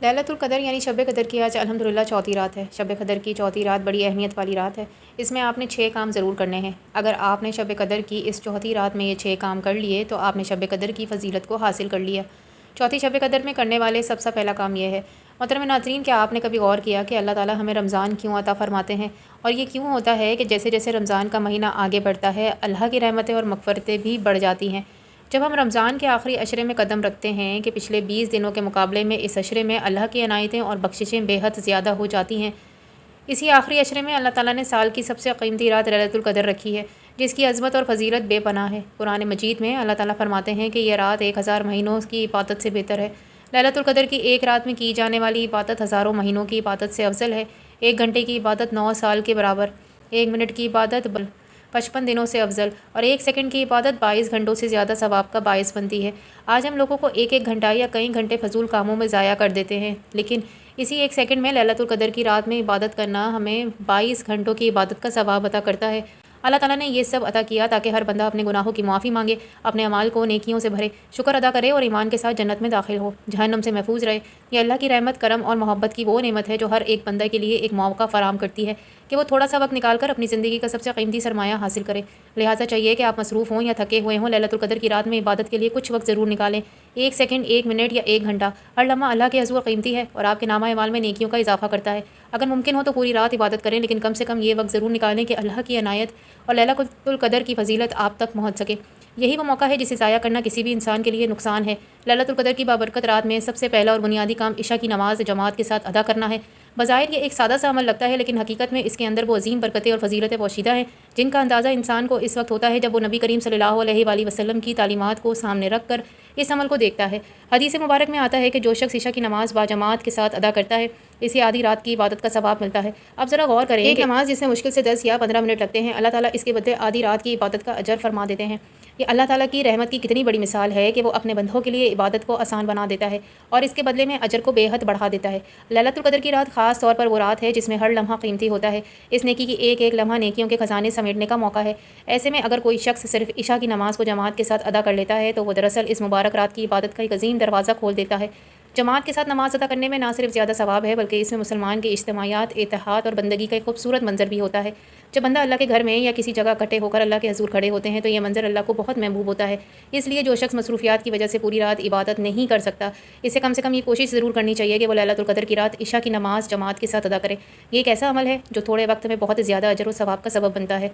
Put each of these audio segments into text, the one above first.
ليلۃ القدر یعنی شب قدر کی آج الحمدللہ چوتھی رات ہے۔ شب قدر کی چوتھی رات بڑی اہمیت والی رات ہے۔ اس میں آپ نے 6 کام ضرور کرنے ہیں۔ اگر آپ نے شب قدر کی اس چوتھی رات میں یہ 6 کام کر لیے تو آپ نے شب قدر کی فضیلت کو حاصل کر لیا۔ چوتھی شب قدر میں کرنے والے سب سے پہلا کام یہ ہے۔ محترم ناظرین، کیا آپ نے کبھی غور کیا کہ اللہ تعالیٰ ہمیں رمضان کیوں عطا فرماتے ہیں؟ اور یہ کیوں ہوتا ہے کہ جیسے جیسے رمضان کا مہینہ آگے بڑھتا ہے اللہ کی رحمتیں اور مغفرتیں بھی بڑھ جاتی ہیں؟ جب ہم رمضان کے آخری عشرے میں قدم رکھتے ہیں کہ پچھلے 20 دنوں کے مقابلے میں اس عشرے میں اللہ کی عنایتیں اور بخششیں بے حد زیادہ ہو جاتی ہیں۔ اسی آخری عشرے میں اللہ تعالیٰ نے سال کی سب سے قیمتی رات ليلۃ القدر رکھی ہے، جس کی عظمت اور فضیلت بے پناہ ہے۔ قرآن مجید میں اللہ تعالیٰ فرماتے ہیں کہ یہ رات 1000 مہینوں کی عبادت سے بہتر ہے۔ ليلۃ القدر کی ایک رات میں کی جانے والی عبادت ہزاروں مہینوں کی عبادت سے افضل ہے۔ 1 گھنٹے کی عبادت 9 سال کے برابر، 1 منٹ کی عبادت 55 دنوں سے افضل، اور 1 سیکنڈ کی عبادت 22 گھنٹوں سے زیادہ ثواب کا باعث بنتی ہے۔ آج ہم لوگوں کو 1 گھنٹہ یا کئی گھنٹے فضول کاموں میں ضائع کر دیتے ہیں، لیکن اسی 1 سیکنڈ میں ليلۃ القدر کی رات میں عبادت کرنا ہمیں 22 گھنٹوں کی عبادت کا ثواب عطا کرتا ہے۔ اللہ تعالیٰ نے یہ سب عطا کیا تاکہ ہر بندہ اپنے گناہوں کی معافی مانگے، اپنے اعمال کو نیکیوں سے بھرے، شکر ادا کرے اور ایمان کے ساتھ جنت میں داخل ہو، جہنم سے محفوظ رہے۔ یہ اللہ کی رحمت، کرم اور محبت کی وہ نعمت ہے جو ہر ایک بندہ کے لیے ایک موقع فراہم کرتی ہے کہ وہ تھوڑا سا وقت نکال کر اپنی زندگی کا سب سے قیمتی سرمایہ حاصل کرے۔ لہٰذا چاہیے کہ آپ مصروف ہوں یا تھکے ہوئے ہوں، ليلۃ القدر کی رات میں عبادت کے لیے کچھ وقت ضرور نکالیں۔ 1 سیکنڈ، 1 منٹ یا 1 گھنٹہ، ہر لمحہ اللہ کے حضور قیمتی ہے اور آپ کے نامہ اعمال میں نیکیوں کا اضافہ کرتا ہے۔ اگر ممکن ہو تو پوری رات عبادت کریں، لیکن کم سے کم یہ وقت ضرور نکالیں کہ اللہ کی عنایت اور ليلۃ القدر کی فضیلت آپ تک پہنچ سکے۔ یہی وہ موقع ہے جسے ضائع کرنا کسی بھی انسان کے لیے نقصان ہے۔ ليلۃ القدر کی بابرکت رات میں سب سے پہلا اور بنیادی کام عشاء کی نماز جماعت کے ساتھ ادا کرنا ہے۔ بظاہر یہ ایک سادہ سا عمل لگتا ہے، لیکن حقیقت میں اس کے اندر وہ عظیم برکتیں اور فضیلتیں پوشیدہ ہیں جن کا اندازہ انسان کو اس وقت ہوتا ہے جب وہ نبی کریم صلی اللہ علیہ وآلہ وسلم کی تعلیمات کو سامنے رکھ کر اس عمل کو دیکھتا ہے۔ حدیث مبارک میں آتا ہے کہ جو شخص عشاء کی نماز باجماعت کے ساتھ ادا کرتا ہے اسے آدھی رات کی عبادت کا ثواب ملتا ہے۔ اب ذرا غور کریں، ایک نماز جس میں مشکل سے 10 یا 15 منٹ لگتے ہیں، اللہ تعالیٰ اس کے بدلے آدھی رات کی عبادت کا اجر فرما دیتے ہیں۔ یہ اللہ تعالیٰ کی رحمت کی کتنی بڑی مثال ہے کہ وہ اپنے بندوں کے لیے عبادت کو آسان بنا دیتا ہے اور اس کے بدلے میں اجر کو بے حد بڑھا دیتا ہے۔ ليلۃ القدر کی رات خاص طور پر وہ رات ہے جس میں ہر لمحہ قیمتی ہوتا ہے۔ اس نیکی کی ایک ایک لمحہ نیکیوں کے خزانے سمیٹنے کا موقع ہے۔ ایسے میں اگر کوئی شخص صرف عشاء کی نماز کو جماعت کے ساتھ ادا کر لیتا ہے تو وہ دراصل اس مبارک رات کی عبادت کا ایک عظیم دروازہ کھول دیتا ہے۔ جماعت کے ساتھ نماز ادا کرنے میں نہ صرف زیادہ ثواب ہے بلکہ اس میں مسلمان کی اجتماعیت، اتحاد اور بندگی کا ایک خوبصورت منظر بھی ہوتا ہے۔ جب بندہ اللہ کے گھر میں یا کسی جگہ اکٹھے ہو کر اللہ کے حضور کھڑے ہوتے ہیں تو یہ منظر اللہ کو بہت محبوب ہوتا ہے۔ اس لیے جو شخص مصروفیات کی وجہ سے پوری رات عبادت نہیں کر سکتا، اسے کم سے کم یہ کوشش ضرور کرنی چاہیے کہ وہ ليلۃ القدر کی رات عشاء کی نماز جماعت کے ساتھ ادا کرے۔ یہ ایک ایسا عمل ہے جو تھوڑے وقت میں بہت زیادہ اجر و ثواب کا سبب بنتا ہے،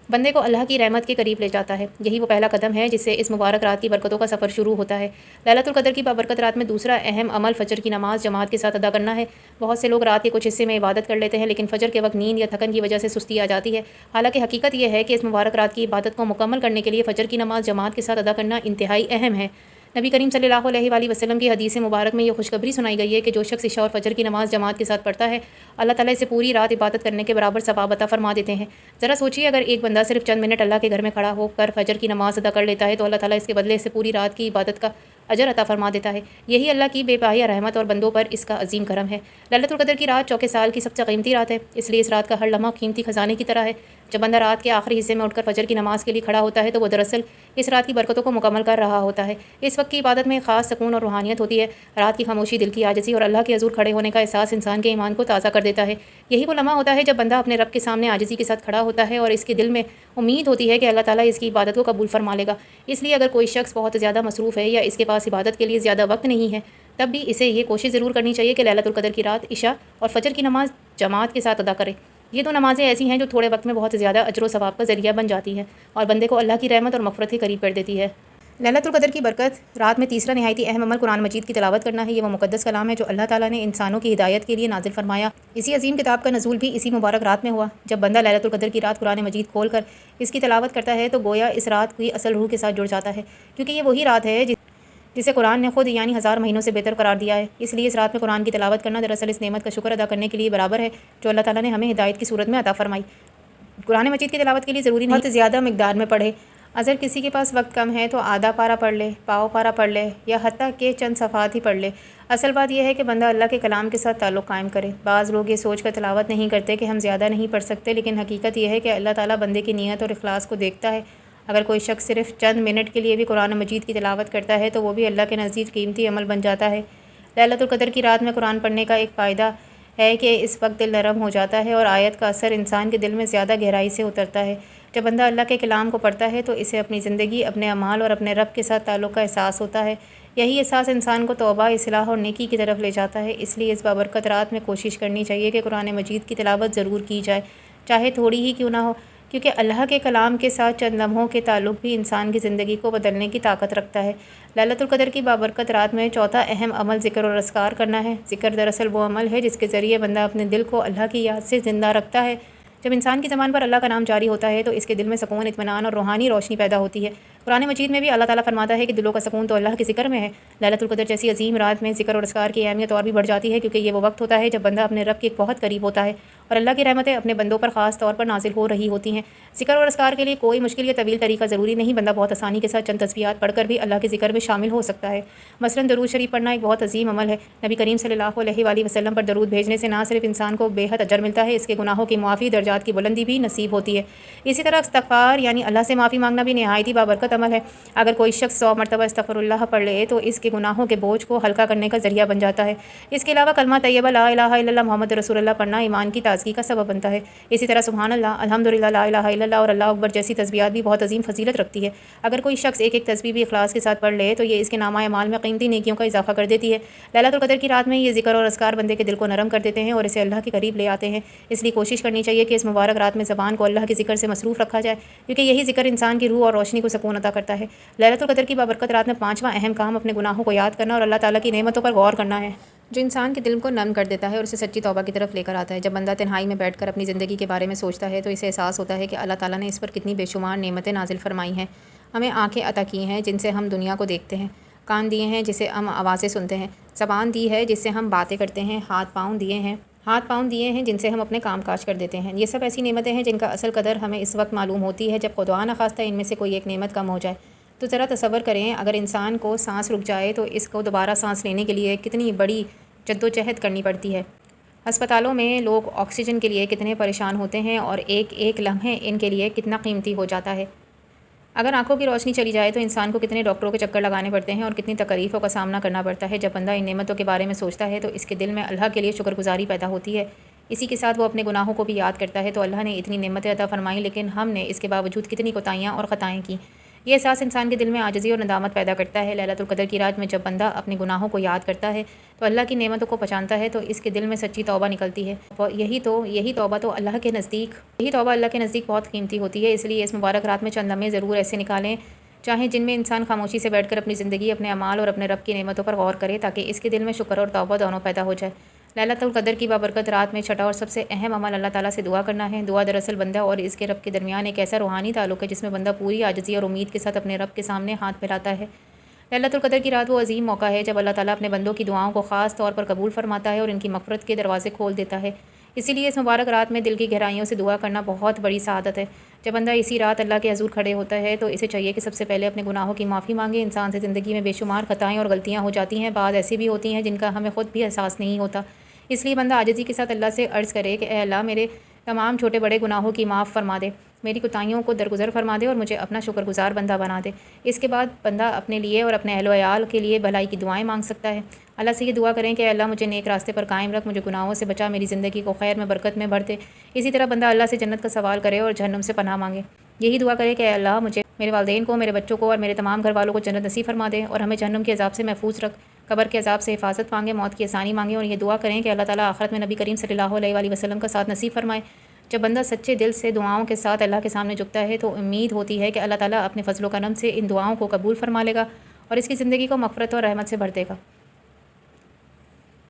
بندے کو اللہ کی رحمت کے قریب لے جاتا ہے۔ یہی وہ پہلا قدم ہے جس سے اس مبارک رات کی برکتوں کا سفر شروع ہوتا ہے۔ ليلۃ القدر کی بابرکت رات میں دوسرا اہم عمل فجر کی نماز جماعت کے ساتھ ادا کرنا ہے۔ بہت سے لوگ رات کے کچھ حصے میں عبادت کر لیتے ہیں لیکن فجر کے وقت نیند یا تھکن کی وجہ سے سستی آ جاتی ہے۔ حالانکہ حقیقت یہ ہے کہ اس مبارک رات کی عبادت کو مکمل کرنے کے لیے فجر کی نماز جماعت کے ساتھ ادا کرنا انتہائی اہم ہے۔ نبی کریم صلی اللہ علیہ وآلہ وسلم کی حدیث مبارک میں یہ خوشخبری سنائی گئی ہے کہ جو شخص عشاء اور فجر کی نماز جماعت کے ساتھ پڑھتا ہے اللہ تعالیٰ اسے پوری رات عبادت کرنے کے برابر ثواب عطا فرما دیتے ہیں۔ ذرا سوچیے، اگر ایک بندہ صرف چند منٹ اللہ کے گھر میں کھڑا ہو کر فجر کی نماز ادا کر لیتا ہے تو اللہ تعالیٰ اس کے بدلے سے پوری رات کی عبادت کا اجر عطا فرما دیتا ہے۔ یہی اللہ کی بے پایہ رحمت اور بندوں پر اس کا عظیم کرم ہے۔ ليلۃ القدر کی رات چونکہ سال کی سب سے قیمتی رات ہے، اس لیے اس رات کا ہر لمحہ قیمتی خزانے کی طرح ہے۔ جب بندہ رات کے آخری حصے میں اٹھ کر فجر کی نماز کے لیے کھڑا ہوتا ہے تو وہ دراصل اس رات کی برکتوں کو مکمل کر رہا ہوتا ہے۔ اس وقت کی عبادت میں خاص سکون اور روحانیت ہوتی ہے۔ رات کی خاموشی، دل کی عاجزی اور اللہ کے حضور کھڑے ہونے کا احساس انسان کے ایمان کو تازہ کر دیتا ہے۔ یہی وہ لمحہ ہوتا ہے جب بندہ اپنے رب کے سامنے عاجزی کے ساتھ کھڑا ہوتا ہے اور اس کے دل میں امید ہوتی ہے کہ اللہ تعالیٰ اس کی عبادت کو قبول فرما لے گا۔ اس لیے اگر کوئی شخص بہت زیادہ مصروف ہے یا اس کے پاس عبادت کے لیے زیادہ وقت نہیں ہے، تب بھی اسے یہ کوشش ضرور کرنی چاہیے کہ ليلۃ القدر کی رات عشاء اور فجر کی نماز جماعت کے ساتھ ادا کرے۔ یہ دو نمازیں ایسی ہیں جو تھوڑے وقت میں بہت زیادہ اجر و ثواب کا ذریعہ بن جاتی ہیں اور بندے کو اللہ کی رحمت اور مغفرت کے قریب کر دیتی ہے۔ ليلۃ القدر کی برکت رات میں تیسرا نہایتی اہم عمل قرآن مجید کی تلاوت کرنا ہے۔ یہ وہ مقدس کلام ہے جو اللہ تعالیٰ نے انسانوں کی ہدایت کے لیے نازل فرمایا۔ اسی عظیم کتاب کا نزول بھی اسی مبارک رات میں ہوا۔ جب بندہ ليلۃ القدر کی رات قرآن مجید کھول کر اس کی تلاوت کرتا ہے تو گویا اس رات کی اصل روح کے ساتھ جڑ جاتا ہے، کیونکہ یہ وہی رات ہے جسے قرآن نے خود یعنی 1000 مہینوں سے بہتر قرار دیا ہے۔ اس لیے اس رات میں قرآن کی تلاوت کرنا دراصل اس نعمت کا شکر ادا کرنے کے لیے برابر ہے جو اللہ تعالیٰ نے ہمیں ہدایت کی صورت میں عطا فرمائی۔ قرآن مجید کی تلاوت کے لیے ضروری نہیں بہت زیادہ مقدار میں پڑھے۔ اگر کسی کے پاس وقت کم ہے تو آدھا پارہ پڑھ لے، پاؤ پارہ پڑھ لے یا حتیٰ کہ چند صفحات ہی پڑھ لے۔ اصل بات یہ ہے کہ بندہ اللہ کے کلام کے ساتھ تعلق قائم کرے۔ بعض لوگ یہ سوچ کر تلاوت نہیں کرتے کہ ہم زیادہ نہیں پڑھ سکتے، لیکن حقیقت یہ ہے کہ اللہ تعالیٰ بندے کی نیت اور اخلاص کو دیکھتا ہے۔ اگر کوئی شخص صرف چند منٹ کے لیے بھی قرآن مجید کی تلاوت کرتا ہے تو وہ بھی اللہ کے نزدیک قیمتی عمل بن جاتا ہے۔ ليلۃ القدر کی رات میں قرآن پڑھنے کا ایک فائدہ ہے کہ اس وقت دل نرم ہو جاتا ہے اور آیت کا اثر انسان کے دل میں زیادہ گہرائی سے اترتا ہے۔ جب بندہ اللہ کے کلام کو پڑھتا ہے تو اسے اپنی زندگی، اپنے اعمال اور اپنے رب کے ساتھ تعلق کا احساس ہوتا ہے۔ یہی احساس انسان کو توبہ، اصلاح اور نیکی کی طرف لے جاتا ہے۔ اس لیے اس بابرکت رات میں کوشش کرنی چاہیے کہ قرآن مجید کی تلاوت ضرور کی جائے، چاہے تھوڑی ہی کیوں نہ ہو، کیونکہ اللہ کے کلام کے ساتھ چند لمحوں کے تعلق بھی انسان کی زندگی کو بدلنے کی طاقت رکھتا ہے۔ ليلۃ القدر کی بابرکت رات میں چوتھا اہم عمل ذکر اور اذکار کرنا ہے۔ ذکر دراصل وہ عمل ہے جس کے ذریعے بندہ اپنے دل کو اللہ کی یاد سے زندہ رکھتا ہے۔ جب انسان کی زبان پر اللہ کا نام جاری ہوتا ہے تو اس کے دل میں سکون، اطمینان اور روحانی روشنی پیدا ہوتی ہے۔ قرآن مجید میں بھی اللہ تعالیٰ فرماتا ہے کہ دلوں کا سکون تو اللہ کے ذکر میں ہے۔ ليلۃ القدر جیسی عظیم رات میں ذکر اور اذکار کی اہمیت اور بھی بڑھ جاتی ہے، کیونکہ یہ وہ وقت ہوتا ہے جب بندہ اپنے رب کے بہت قریب ہوتا ہے اور اللہ کی رحمتیں اپنے بندوں پر خاص طور پر نازل ہو رہی ہوتی ہیں۔ ذکر اور اذکار کے لیے کوئی مشکل یا طویل طریقہ ضروری نہیں، بندہ بہت آسانی کے ساتھ چند تسبیحات پڑھ کر بھی اللہ کے ذکر میں شامل ہو سکتا ہے۔ مثلاً درود شریف پڑھنا ایک بہت عظیم عمل ہے۔ نبی کریم صلی اللہ علیہ وآلہ وسلم پر درود بھیجنے سے نہ صرف انسان کو بے حد اجر ملتا ہے، اس کے گناہوں کی معافی، درجات کی بلندی بھی نصیب ہوتی ہے۔ اسی طرح استغفار یعنی اللہ سے معافی مانگنا بھی نہایت ہی بابرکت عمل ہے۔ اگر کوئی شخص 100 مرتبہ استغفر اللہ پڑھ لے تو اس کے گناہوں کے بوجھ کو ہلکا کرنے کا ذریعہ بن جاتا ہے۔ اس کے علاوہ کلمہ طیبہ لا الہ الا اللہ محمد رسول اللہ پڑھنا ایمان کی تازگی کا سبب بنتا ہے۔ اسی طرح سبحان اللہ، الحمدللہ، لا الہ الا اللہ اور اللہ اکبر جیسی تسبیحات بھی بہت عظیم فضیلت رکھتی ہے۔ اگر کوئی شخص ایک ایک تسبیح بھی اخلاص کے ساتھ پڑھ لے تو یہ اس کے نامہ اعمال میں قیمتی نیکیوں کا اضافہ کر دیتی ہے۔ ليلۃ القدر کی رات میں یہ ذکر اور اذکار بندے کے دل کو نرم کر دیتے ہیں اور اسے اللہ کے قریب لے آتے ہیں۔ اس لیے کوشش کرنی چاہیے کہ اس مبارک رات میں زبان کو اللہ کے ذکر سے مصروف رکھا جائے، کیونکہ یہی ذکر انسان کی روح اور روشنی کو سکون عطا کرتا ہے۔ ليلۃ القدر کی بابرکت رات میں پانچواں اہم کام اپنے گناہوں کو یاد کرنا اور اللہ تعالیٰ کی نعمتوں پر غور کرنا ہے، جو انسان کے دل کو نرم کر دیتا ہے اور اسے سچی توبہ کی طرف لے کر آتا ہے۔ جب بندہ تنہائی میں بیٹھ کر اپنی زندگی کے بارے میں سوچتا ہے تو اسے احساس ہوتا ہے کہ اللہ تعالیٰ نے اس پر کتنی بے شمار نعمتیں نازل فرمائی ہیں۔ ہمیں آنکھیں عطا کی ہیں جن سے ہم دنیا کو دیکھتے ہیں، کان دیے ہیں جسے ہم آوازیں سنتے ہیں، زبان دی ہے جس سے ہم باتیں کرتے ہیں، ہاتھ پاؤں دیے ہیں جن سے ہم اپنے کام کاج کر دیتے ہیں۔ یہ سب ایسی نعمتیں ہیں جن کا اصل قدر ہمیں اس وقت معلوم ہوتی ہے جب خدا نخواستہ ان میں سے کوئی ایک نعمت کم ہو جائے۔ تو ذرا تصور کریں، اگر انسان کو سانس رک جائے تو اس کو دوبارہ سانس لینے کے لیے کتنی بڑی جدوجہد کرنی پڑتی ہے۔ ہسپتالوں میں لوگ آکسیجن کے لیے کتنے پریشان ہوتے ہیں اور ایک ایک لمحے ان کے لیے کتنا قیمتی ہو جاتا ہے۔ اگر آنکھوں کی روشنی چلی جائے تو انسان کو کتنے ڈاکٹروں کے چکر لگانے پڑتے ہیں اور کتنی تکلیفوں کا سامنا کرنا پڑتا ہے۔ جب بندہ ان نعمتوں کے بارے میں سوچتا ہے تو اس کے دل میں اللہ کے لیے شکر گزاری پیدا ہوتی ہے۔ اسی کے ساتھ وہ اپنے گناہوں کو بھی یاد کرتا ہے، تو اللہ نے اتنی نعمتیں عطا فرمائیں لیکن ہم نے اس کے باوجود کتنی کوتاہیاں اور خطائیں کی۔ یہ احساس انسان کے دل میں عاجزی اور ندامت پیدا کرتا ہے۔ ليلۃ القدر کی رات میں جب بندہ اپنے گناہوں کو یاد کرتا ہے تو اللہ کی نعمتوں کو پہچانتا ہے تو اس کے دل میں سچی توبہ نکلتی ہے۔ یہی توبہ اللہ کے نزدیک بہت قیمتی ہوتی ہے۔ اس لیے اس مبارک رات میں چند لمحے ضرور ایسے نکالیں چاہیں جن میں انسان خاموشی سے بیٹھ کر اپنی زندگی، اپنے اعمال اور اپنے رب کی نعمتوں پر غور کرے، تاکہ اس کے دل میں شکر اور توبہ دونوں پیدا ہو جائے۔ ليلۃ القدر کی بابرکت رات میں چھٹا اور سب سے اہم عمل اللہ تعالیٰ سے دعا کرنا ہے۔ دعا دراصل بندہ اور اس کے رب کے درمیان ایک ایسا روحانی تعلق ہے جس میں بندہ پوری عاجزی اور امید کے ساتھ اپنے رب کے سامنے ہاتھ پھیلاتا ہے۔ ليلۃ القدر کی رات وہ عظیم موقع ہے جب اللہ تعالیٰ اپنے بندوں کی دعاؤں کو خاص طور پر قبول فرماتا ہے اور ان کی مغفرت کے دروازے کھول دیتا ہے۔ اسی لیے اس مبارک رات میں دل کی گہرائیوں سے دعا کرنا بہت بڑی سعادت ہے۔ جب بندہ اسی رات اللہ کے حضور کھڑے ہوتا ہے تو اسے چاہیے کہ سب سے پہلے اپنے گناہوں کی معافی مانگے۔ انسان سے زندگی میں بے شمار خطائیں اور غلطیاں ہو جاتی ہیں، بعض ایسی بھی ہوتی ہیں جن کا ہمیں خود بھی احساس نہیں ہوتا۔ اس لیے بندہ عاجزی کے ساتھ اللہ سے عرض کرے کہ اے اللہ، میرے تمام چھوٹے بڑے گناہوں کی معاف فرما دے، میری کوتاہیوں کو درگزر فرما دے اور مجھے اپنا شکر گزار بندہ بنا دے۔ اس کے بعد بندہ اپنے لیے اور اپنے اہل و عیال کے لیے بھلائی کی دعائیں مانگ سکتا ہے۔ اللہ سے یہ دعا کریں کہ اے اللہ، مجھے نیک راستے پر قائم رکھ، مجھے گناہوں سے بچا، میری زندگی کو خیر میں، برکت میں بھر دے۔ اسی طرح بندہ اللہ سے جنت کا سوال کرے اور جہنم سے پناہ مانگے۔ یہی دعا کرے کہ اے اللہ، مجھے، میرے والدین کو، میرے بچوں کو اور میرے تمام گھر والوں کو جنت نصیب فرما دے اور ہمیں جہنم کے عذاب سے محفوظ رکھ۔ قبر کے عذاب سے حفاظت مانگے، موت کی آسانی مانگے اور یہ دعا کریں کہ اللہ تعالیٰ آخرت میں نبی کریم صلی اللہ علیہ وآلہ وسلم کا ساتھ نصیب فرمائے۔ جب بندہ سچے دل سے دعاؤں کے ساتھ اللہ کے سامنے جھکتا ہے تو امید ہوتی ہے کہ اللہ تعالیٰ اپنے فضل و کرم سے ان دعاؤں کو قبول فرما لے گا اور اس کی زندگی کو مغفرت اور رحمت سے بھر دے گا۔